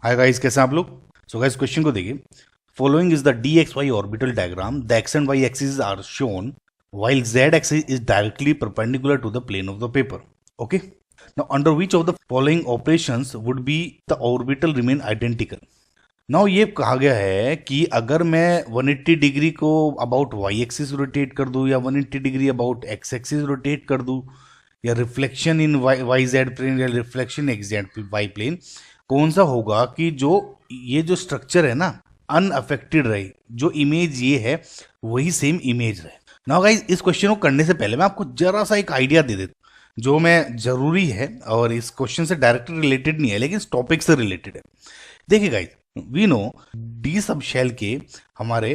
Hi guys, कैसे हैं आप लोग। सो गाइस, क्वेश्चन को देखिए। Following is the d x y orbital diagram. The x and Y axis are shown while z axis is directly perpendicular to the plane of the paper. Okay, now under which of the following operations would be the orbital remain identical? Now ये कहा गया है कि अगर मैं 180 degree को about Y axis rotate कर दूं या 180 degree about X axis rotate कर दूं या reflection in Y Z plane या reflection X Z Y plane, कौन सा होगा कि जो ये जो स्ट्रक्चर है ना अनअफेक्टेड रहे, जो इमेज ये है वही सेम इमेज रहे। नाउ गाइस, इस क्वेश्चन को करने से पहले मैं आपको जरा सा एक आइडिया दे देता जो मैं जरूरी है और इस क्वेश्चन से डायरेक्टली रिलेटेड नहीं है लेकिन इस टॉपिक से रिलेटेड है। देखिए guys, we know d sub shell के हमारे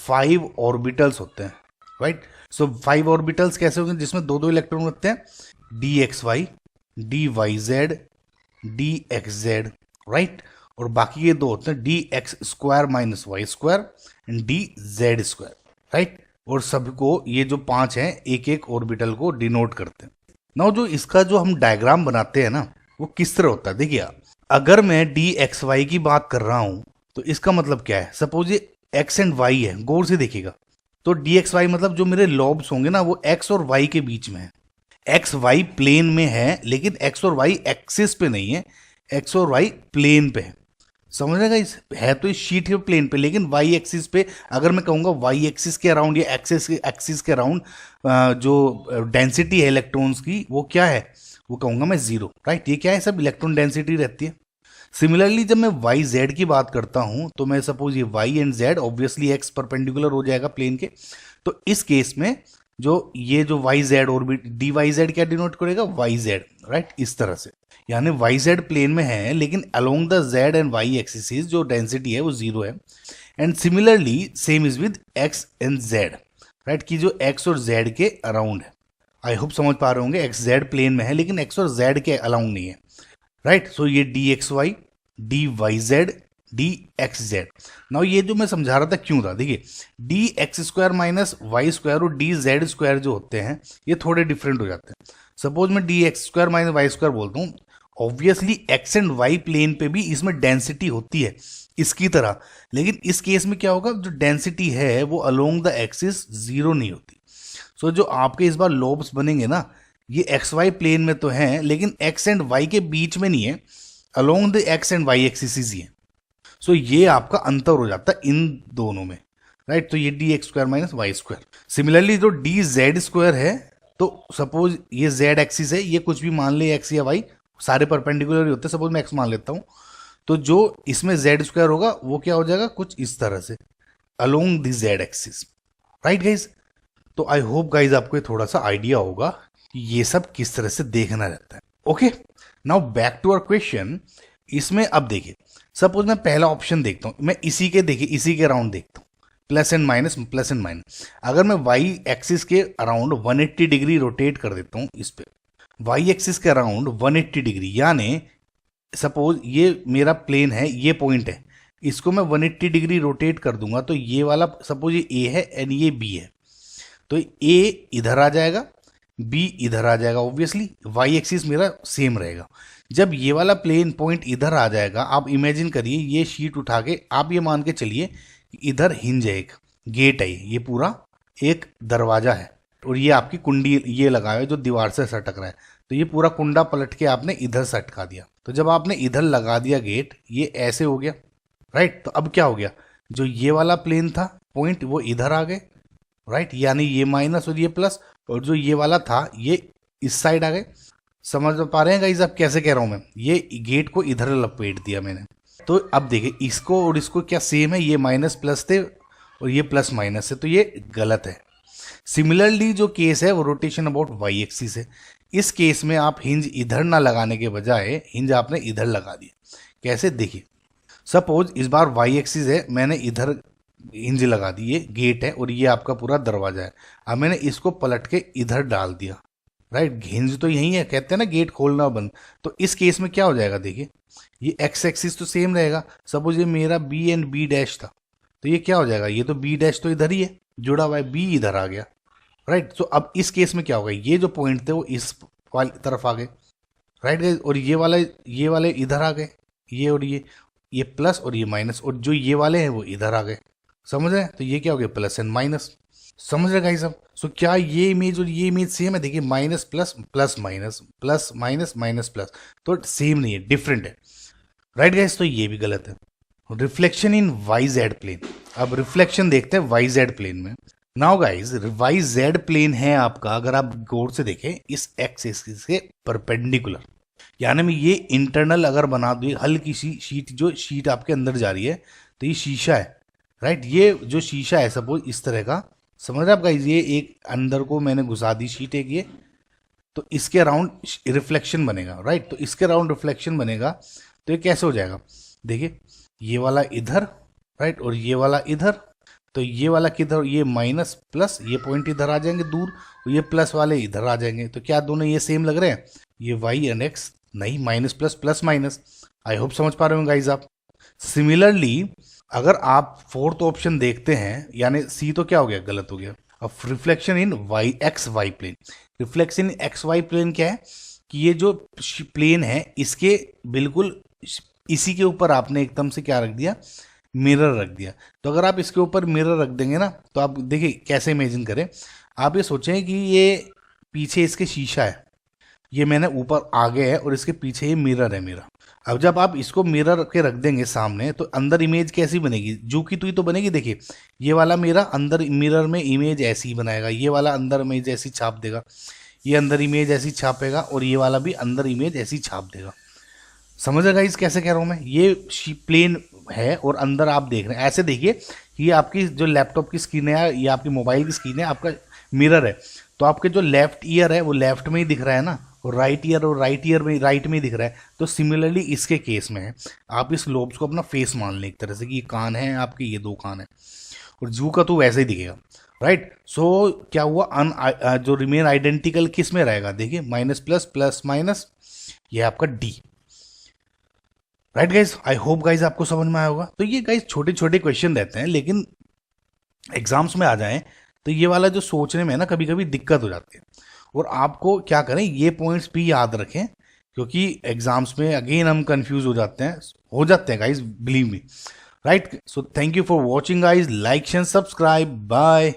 5 ऑर्बिटल्स होते हैं, राइट। सो 5 ऑर्बिटल्स कैसे होंगे जिसमें दो दो इलेक्ट्रॉन होते हैं, d x y, d y z, d x z, right. और बाकी ये दो होते हैं d x square minus y square and d z square, right. और सबको ये जो 5 हैं एक एक ऑर्बिटल को डिनोट करते हैं। नाउ जो इसका जो हम डायग्राम बनाते हैं ना वो किस तरह होता है, देखिए अगर मैं डी एक्स वाई की बात कर रहा हूं तो इसका मतलब क्या है। सपोज ये एक्स एंड वाई है, गौर से देखिएगा। तो डी एक्स वाई मतलब जो मेरे लॉब्स होंगे ना वो एक्स और वाई के बीच में है। एक्स वाई प्लेन में है लेकिन एक्स और वाई एक्सिस पे नहीं है, एक्स और वाई प्लेन पे है। समझ रहे इस है तो इस शीट के प्लेन पे, लेकिन वाई एक्सिस पे अगर मैं कहूँगा वाई एक्सिस के अराउंड या एक्सिस के अराउंड जो डेंसिटी है इलेक्ट्रॉन्स की वो क्या है, वो कहूँगा मैं जीरो, राइट। ये क्या है, सब इलेक्ट्रॉन डेंसिटी रहती है। सिमिलरली जब मैं वाई जेड की बात करता हूँ तो मैं सपोज ये y and z obviously x perpendicular हो जाएगा प्लेन के। तो इस केस में जो ये जो y z orbit d y z क्या डिनोट करेगा, वाई जेड, राइट। इस तरह से यानी वाई जेड प्लेन में है लेकिन along the z and Y axis जो डेंसिटी है वो जीरो है। And similarly same is with x and z, right, कि जो एक्स और जेड के अराउंड है। आई होप समझ पा रहे होंगे, एक्स जेड प्लेन में है लेकिन एक्स और जेड के अराउंड नहीं है, राइट। सो ये d x y, d y z, d x z. Now ये जो मैं समझा रहा था क्यों था, देखिए d x square minus y square और डी जेड स्क्वायर जो होते हैं ये थोड़े डिफरेंट हो जाते हैं। सपोज मैं d x square minus y square बोलता हूँ, obviously x and y plane पे भी इसमें डेंसिटी होती है इसकी तरह, लेकिन इस केस में क्या होगा, जो डेंसिटी है वो अलोंग द एक्सिस जीरो नहीं होती। सो जो आपके इस बार लोब्स बनेंगे ना ये एक्स वाई प्लेन में तो हैं लेकिन एक्स एंड वाई के बीच में नहीं है, along the x and Y axis ही है। सो ये आपका अंतर हो जाता है इन दोनों में, राइट। तो ये d x square minus y square. Similarly जो डी जेड स्क्वायर है, तो सपोज ये जेड एक्सिस है, ये कुछ भी मान ले एक्स या वाई, सारे परपेंडिकुलर ही होते हैं। सपोज मैं एक्स मान लेता हूं तो जो इसमें जेड स्क्वायर होगा वो क्या हो जाएगा, कुछ इस तरह से along the Z axis, right guys. तो आई होप गाइज आपको ये थोड़ा सा आइडिया होगा कि ये सब किस तरह से देखना रहता है। Okay, now back to our question. इसमें अब देखिए, सपोज मैं पहला ऑप्शन देखता हूं, मैं इसी के अराउंड देखता हूं, प्लस एंड माइनस। अगर मैं वाई एक्सिस के अराउंड 180 डिग्री रोटेट कर देता हूं इस पे, वाई एक्सिस के अराउंड 180 डिग्री, यानी सपोज ये मेरा प्लेन है, ये पॉइंट है, इसको मैं 180 डिग्री रोटेट कर दूंगा तो ये वाला सपोज ये ए है एंड ये बी है, तो ए इधर आ जाएगा, बी इधर आ जाएगा। ऑब्वियसली वाई एक्सिस मेरा सेम रहेगा। जब ये वाला प्लेन पॉइंट इधर आ जाएगा, आप इमेजिन करिए ये शीट उठा के आप ये मान के चलिए कि इधर हिंज है, एक गेट है, ये पूरा एक दरवाजा है और ये आपकी कुंडी ये लगा है जो दीवार से सटक रहा है, तो ये पूरा कुंडा पलट के आपने इधर सटका दिया। तो जब आपने इधर लगा दिया गेट, ये ऐसे हो गया, राइट। तो अब क्या हो गया, जो ये वाला प्लेन था पॉइंट वो इधर आ गए, राइट, यानी ये माइनस और ये प्लस, और जो ये वाला था ये इस साइड आ गए। समझ पा रहे हैं गाइस आप कैसे कह रहा हूं मैं, ये गेट को इधर लपेट दिया मैंने। तो अब देखिए इसको और इसको क्या सेम है, ये माइनस प्लस थे और ये प्लस माइनस है, तो ये गलत है। सिमिलरली जो केस है वो रोटेशन अबाउट वाई एक्सिस है। इस केस में आप हिंज इधर ना लगाने के बजाय हिंज आपने इधर लगा दिया। कैसे, देखिए सपोज इस बार वाई एक्सिस है, मैंने इधर हिंज लगा दी, ये गेट है और ये आपका पूरा दरवाजा है। अब मैंने इसको पलट के इधर डाल दिया, राइट। हिंज तो यही है, कहते हैं ना गेट खोलना बंद। तो इस केस में क्या हो जाएगा, देखिए ये एक्स एक्सिस तो सेम रहेगा। सपोज ये मेरा बी एंड बी डैश था, तो ये क्या हो जाएगा, ये तो बी डैश तो इधर ही है जुड़ा हुआ है, बी इधर आ गया, राइट। तो अब इस केस में क्या होगा, ये जो पॉइंट थे वो इस वाली तरफ आ गए, राइट गाइस, और ये वाले इधर आ गए, ये और ये। ये प्लस और ये माइनस, और जो ये वाले हैं वो इधर आ गए, समझ रहे हैं? तो ये क्या हो गया, प्लस एंड माइनस, समझ रहे गाइस सब? सो क्या ये इमेज और ये इमेज सेम है? देखिए minus plus plus minus plus minus minus plus, तो सेम नहीं है, डिफरेंट है, राइट गाइस? तो ये भी गलत है। Reflection in Y Z plane, अब रिफ्लेक्शन देखते हैं वाई जेड प्लेन में। Now guys y Z plane है आपका, अगर आप गौर से देखें, इस एक्स एक्सिस के परपेंडिकुलर, यानी मैं ये इंटरनल अगर बना दूँ हल्की सी शीट, जो शीट आपके अंदर जा रही है, तो ये शीशा है, राइट? ये जो शीशा है सपोज इस तरह का, समझ रहे आप गाइस? ये एक अंदर को मैंने घुसा दी शीट एक ये, तो इसके अराउंड रिफ्लेक्शन बनेगा, राइट? तो इसके अराउंड रिफ्लेक्शन बनेगा, तो ये कैसे हो जाएगा? देखिए ये वाला इधर, राइट, और ये वाला इधर, तो ये वाला किधर, ये माइनस प्लस, ये पॉइंट इधर आ जाएंगे दूर, और ये प्लस वाले इधर आ जाएंगे, तो क्या दोनों ये सेम लग रहे हैं? ये वाई एंड एक्स नहीं, minus plus plus minus. I hope समझ पा रहे हो गाइज आप। सिमिलरली अगर आप फोर्थ ऑप्शन देखते हैं, यानी सी तो क्या हो गया, गलत हो गया। अब reflection in y x y plane, reflection in x y plane क्या है कि ये जो प्लेन है इसके बिल्कुल इसी के ऊपर आपने एकदम से क्या रख दिया, मिरर रख दिया। तो अगर आप इसके ऊपर मिरर रख देंगे ना, तो आप देखिए कैसे इमेजिन करें, आप ये सोचें कि ये पीछे इसके शीशा है, ये मैंने ऊपर आगे है, और इसके पीछे ये मिरर है मेरा। अब जब आप इसको मिरर के रख देंगे सामने, तो अंदर इमेज कैसी बनेगी, जू की तुई तो बनेगी। देखिए ये वाला मेरा अंदर मिरर में इमेज ऐसी ही बनाएगा, ये वाला अंदर इमेज ऐसी छाप देगा, ये अंदर इमेज ऐसी छापेगा, और ये वाला भी अंदर इमेज ऐसी छाप देगा। समझ रहे गाइस कैसे कह रहा हूँ मैं? ये प्लेन है और अंदर आप देख रहे हैं, ऐसे देखिए ये आपकी जो लैपटॉप की स्क्रीन है, ये आपकी मोबाइल की स्क्रीन है, आपका मिरर है, तो आपके जो लेफ्ट ईयर है वो लेफ्ट में ही दिख रहा है ना, और राइट ईयर में राइट में ही दिख रहा है। तो सिमिलरली इसके केस में है, आप इस लोब्स को अपना फेस मान लें एक तरह से, कि ये कान है आपके, ये दो कान है, और जू का तो वैसे ही दिखेगा, राइट? सो क्या हुआ, जो रिमेन आइडेंटिकल किस में रहेगा, देखिए माइनस प्लस प्लस माइनस, ये आपका D, right guys? I hope guys आपको समझ में आया होगा। तो ये गाइज छोटे छोटे क्वेश्चन रहते हैं, लेकिन एग्जाम्स में आ जाएं तो ये वाला जो सोचने में है ना, कभी कभी दिक्कत हो जाती है, और आपको क्या करें, ये पॉइंट्स भी याद रखें, क्योंकि एग्जाम्स में अगेन हम कंफ्यूज हो जाते हैं guys, believe me, right? So thank you for watching guys, like and subscribe, bye.